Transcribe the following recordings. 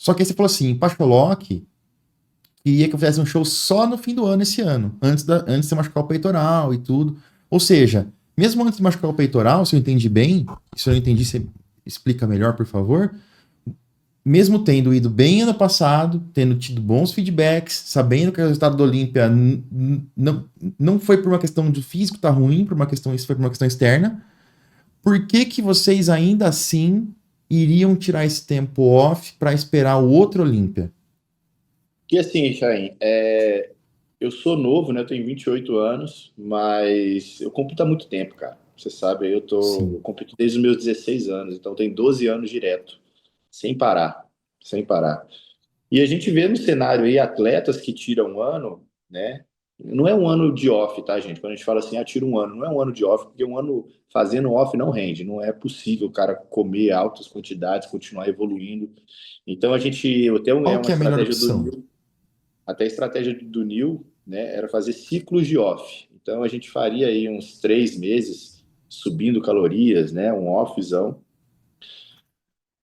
Só que aí você falou assim, Pacholock queria que eu fizesse um show só no fim do ano esse ano, antes de você machucar o peitoral e tudo. Ou seja, mesmo antes de machucar o peitoral, se eu entendi bem, se eu não entendi, você explica melhor, por favor. Mesmo tendo ido bem ano passado, tendo tido bons feedbacks, sabendo que o resultado do Olímpia não foi por uma questão de físico tá ruim, por uma questão, isso foi por uma questão externa. Por que que vocês ainda assim iriam tirar esse tempo off para esperar o outro Olímpia? E assim, Chain, eu sou novo, né? Eu tenho 28 anos, mas eu compito há muito tempo, cara. Você sabe, eu Sim. compito desde os meus 16 anos, então tem 12 anos direto, sem parar, sem parar. E a gente vê no cenário aí atletas que tiram um ano, né? Não é um ano de off, tá, gente? Quando a gente fala assim, tira um ano, não é um ano de off, porque um ano fazendo off não rende, não é possível o cara comer altas quantidades, continuar evoluindo. Então é Qual uma que é a melhor estratégia do opção? Nil, até a estratégia do Nil, né, era fazer ciclos de off. Então a gente faria aí uns 3 meses subindo calorias, né, um offzão,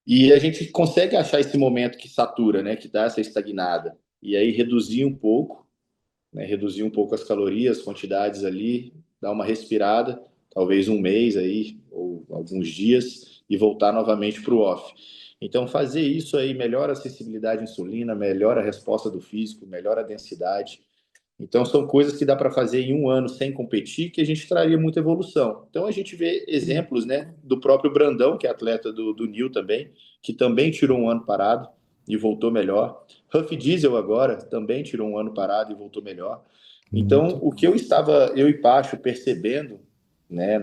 e a gente consegue achar esse momento que satura, né, que dá essa estagnada, e aí reduzir um pouco, né, reduzir um pouco as calorias, quantidades ali, dar uma respirada, talvez um mês aí, ou alguns dias, e voltar novamente para o off. Então, fazer isso aí melhora a sensibilidade à insulina, melhora a resposta do físico, melhora a densidade. Então, são coisas que dá para fazer em um ano sem competir, que a gente traria muita evolução. Então, a gente vê exemplos, né, do próprio Brandão, que é atleta do Nil também, que também tirou um ano parado e voltou melhor. Huff Diesel agora também tirou um ano parado e voltou melhor. Então, Muito. o que eu e Pacho, percebendo, né,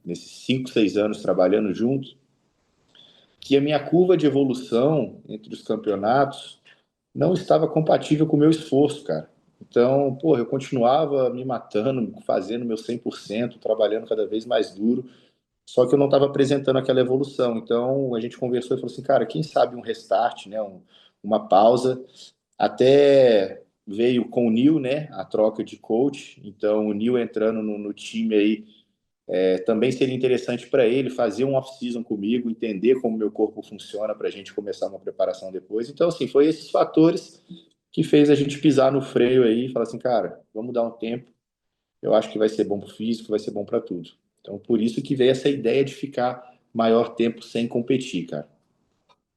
nesses 5, 6 anos trabalhando juntos, que a minha curva de evolução entre os campeonatos não estava compatível com o meu esforço, cara. Então, pô, eu continuava me matando, fazendo meu 100%, trabalhando cada vez mais duro, só que eu não estava apresentando aquela evolução. Então, a gente conversou e falou assim, cara, quem sabe um restart, né, uma pausa, até veio com o Nil, né, a troca de coach. Então, o Nil entrando no time aí, também seria interessante para ele fazer um off-season comigo, entender como meu corpo funciona para a gente começar uma preparação depois. Então, assim, foi esses fatores que fez a gente pisar no freio aí e falar assim, cara, vamos dar um tempo. Eu acho que vai ser bom para o físico, vai ser bom para tudo. Então, por isso que veio essa ideia de ficar maior tempo sem competir, cara.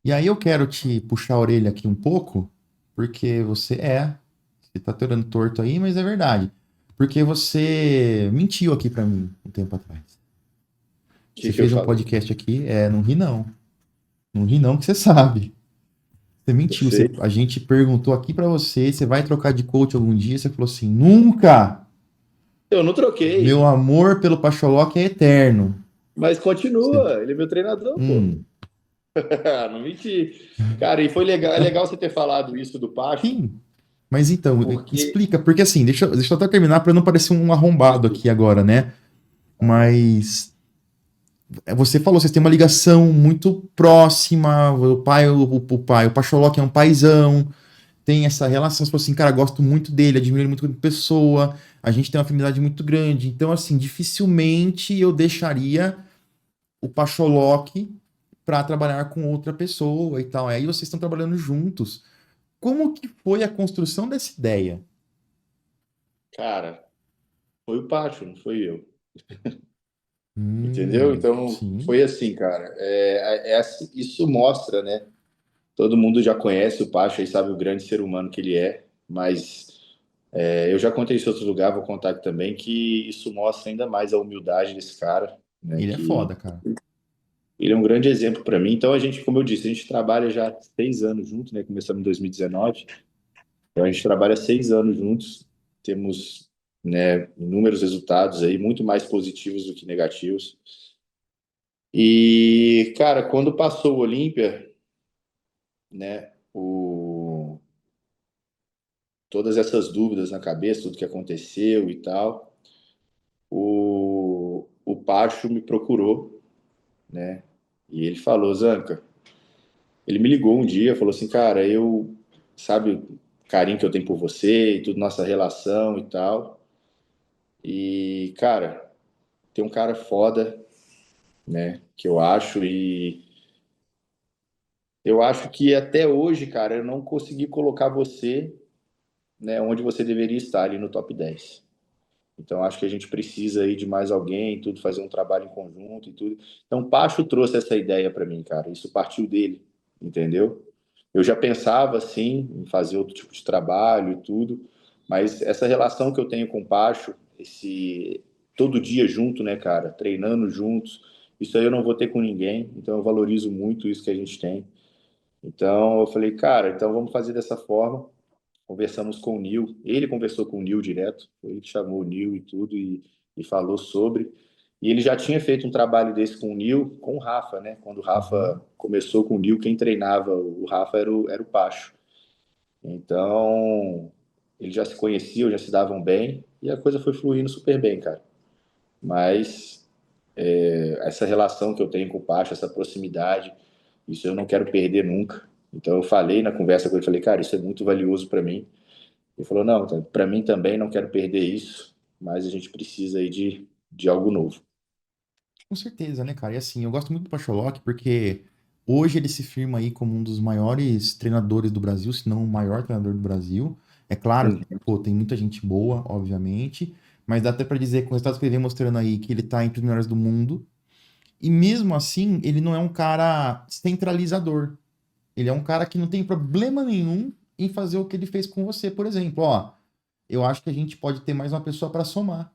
E aí eu quero te puxar a orelha aqui um pouco, porque você tá torando torto aí, mas é verdade. Porque você mentiu aqui pra mim um tempo atrás. O que Você que eu fez um falei? podcast aqui, não ri não. Não ri não que você sabe. Você Eu mentiu, sei. a gente perguntou aqui pra você, você vai trocar de coach algum dia? Você falou assim, nunca! Eu não Meu troquei, amor pelo Pacholoque é eterno. mas Você- continua. Ele é meu treinador, pô. Hum, Não menti. Cara, e foi legal, é legal você ter falado isso do Pacho, sim. Mas então, porque. explica, porque assim, deixa eu até terminar pra não parecer um arrombado aqui Desculpa. agora, né? Aham. Mas você falou, vocês têm uma ligação muito próxima, o Pacholoque é um paizão, tem essa relação, você falou assim, cara, gosto muito dele, admiro ele muito como pessoa, a gente tem uma afinidade muito grande, então assim, dificilmente eu deixaria o Pacholoque para trabalhar com outra pessoa e tal, aí vocês estão trabalhando juntos. Como que foi a construção dessa ideia? Cara, foi o Pacho, não foi eu. Entendeu? Então, Sim, foi assim, cara. Isso mostra, né? Todo mundo já conhece o Pacho e sabe o grande ser humano que ele é, mas eu já contei isso em outro lugar, vou contar aqui também, que isso mostra ainda mais a humildade desse cara, né? ele é Que foda, cara. ele é um grande exemplo para mim. Então, a gente, como eu disse, a gente trabalha já há 6 anos juntos, né? Começamos em 2019. Então, a gente trabalha 6 anos juntos, temos, né, inúmeros resultados aí, muito mais positivos do que negativos. E, cara, quando passou o Olímpia, né, todas essas dúvidas na cabeça, tudo que aconteceu e tal, o Pacho me procurou, né, e ele falou, Zanca, ele me ligou um dia, falou assim, cara, sabe o carinho que eu tenho por você e tudo, nossa relação e tal, e, cara, tem um cara foda, né, que eu acho, e Eu acho que até hoje, cara, eu não consegui colocar você, né, onde você deveria estar ali no top 10. Então acho que a gente precisa aí de mais alguém, tudo fazer um trabalho em conjunto e tudo. Então Pacho trouxe essa ideia para mim, cara. Isso partiu dele, entendeu? Eu já pensava assim em fazer outro tipo de trabalho e tudo, mas essa relação que eu tenho com o Pacho, esse todo dia junto, né, cara, treinando juntos, isso aí eu não vou ter com ninguém. Então eu valorizo muito isso que a gente tem. Então eu falei, cara, então vamos fazer dessa forma. Conversamos com o Nil, ele conversou com o Nil direto, foi ele que chamou o Nil e tudo e falou sobre. E ele já tinha feito um trabalho desse com o Nil, com o Rafa, né? Quando o Uhum. Rafa começou com o Nil, quem treinava o Rafa era o Pacho. Então, eles já se conheciam, já se davam bem e a coisa foi fluindo super bem, cara. Mas essa relação que eu tenho com o Pacho, essa proximidade, isso eu não quero perder nunca. Então eu falei na conversa com ele, falei, cara, isso é muito valioso para mim. Ele falou, não, para mim também não quero perder isso, mas a gente precisa aí de algo novo. Com certeza, né, cara? E assim, eu gosto muito do Pacholoc porque hoje ele se firma aí como um dos maiores treinadores do Brasil, se não o maior treinador do Brasil. É claro que, Uhum. pô, tem muita gente boa, obviamente, mas dá até pra dizer, com os resultados que ele vem mostrando aí, que ele tá entre os melhores do mundo. E mesmo assim, ele não é um cara centralizador. Ele é um cara que não tem problema nenhum em fazer o que ele fez com você, por exemplo. Ó, eu acho que a gente pode ter mais uma pessoa para somar,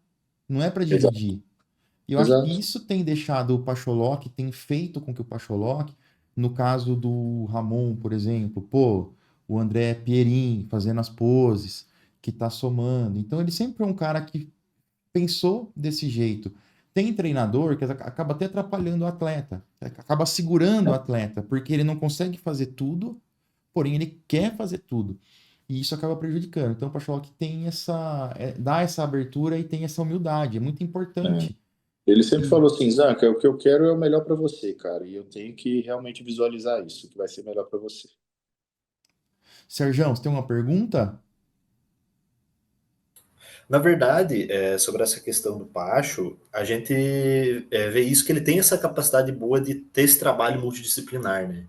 não é para Exato, dividir. E eu acho que exato. isso tem deixado o Pacholoc, tem feito com que o Pacholoc, no caso do Ramon, por exemplo, pô, o André Pierin fazendo as poses, que tá somando. Então ele sempre é um cara que pensou desse jeito. Tem treinador que acaba até atrapalhando o atleta, acaba segurando o atleta, porque ele não consegue fazer tudo, porém ele quer fazer tudo. E isso acaba prejudicando. Então o Pacholoc tem dá essa abertura e tem essa humildade, é muito É. importante. Ele sempre E, falou assim, Zanca, o que eu quero é o melhor para você, cara, e eu tenho que realmente visualizar isso, que vai ser melhor para você. Serjão, você tem uma pergunta? Na verdade, sobre essa questão do Pacho, a gente vê isso que ele tem essa capacidade boa de ter esse trabalho multidisciplinar, né?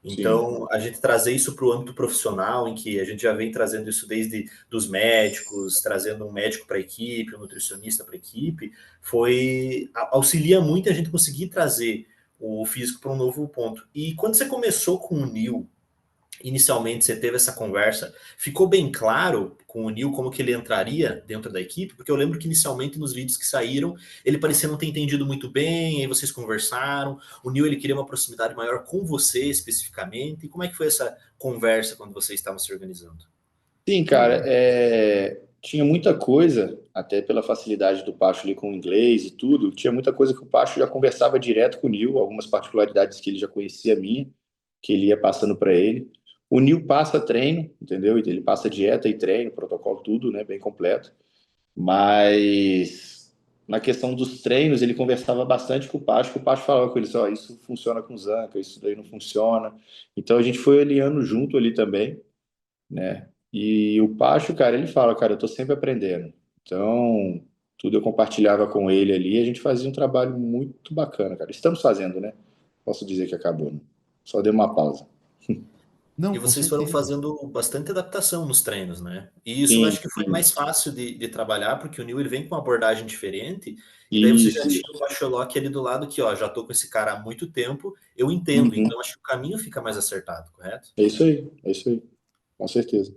Sim, Então, a gente trazer isso para o âmbito profissional, em que a gente já vem trazendo isso desde dos médicos, trazendo um médico para a equipe, um nutricionista para a equipe, auxilia muito a gente conseguir trazer o físico para um novo ponto. E quando você começou com o Nil, inicialmente você teve essa conversa, ficou bem claro com o Neil como que ele entraria dentro da equipe? Porque eu lembro que inicialmente nos vídeos que saíram, ele parecia não ter entendido muito bem, aí vocês conversaram, o Neil ele queria uma proximidade maior com você especificamente, e como é que foi essa conversa quando vocês estavam se organizando? sim, cara, tinha muita coisa, até pela facilidade do Pacho ali com o inglês e tudo, tinha muita coisa que o Pacho já conversava direto com o Nil, algumas particularidades que ele já conhecia minha, que ele ia passando para ele. O Nil passa treino, entendeu? Ele passa dieta e treino, protocolo, tudo, né? Bem completo. Mas na questão dos treinos, ele conversava bastante com o Pacho, que o Pacho falava com ele, ó, isso funciona com o Zanca, isso daí não funciona. Então a gente foi alinhando junto ali também, né? E o Pacho, cara, ele fala, cara, eu tô sempre aprendendo. Então, tudo eu compartilhava com ele ali, e a gente fazia um trabalho muito bacana, cara. Estamos fazendo, né? Posso dizer que acabou, né? Só deu uma pausa. Não, E com vocês foram certeza. fazendo bastante adaptação nos treinos, né? E isso eu Sim, acho que foi sim. mais fácil de trabalhar, porque o Neil ele vem com uma abordagem diferente, e daí você já Isso. tinha o Bachelot ali do lado que, ó, já tô com esse cara há muito tempo, eu entendo, Uhum. então acho que o caminho fica mais acertado, correto? É isso aí, com certeza.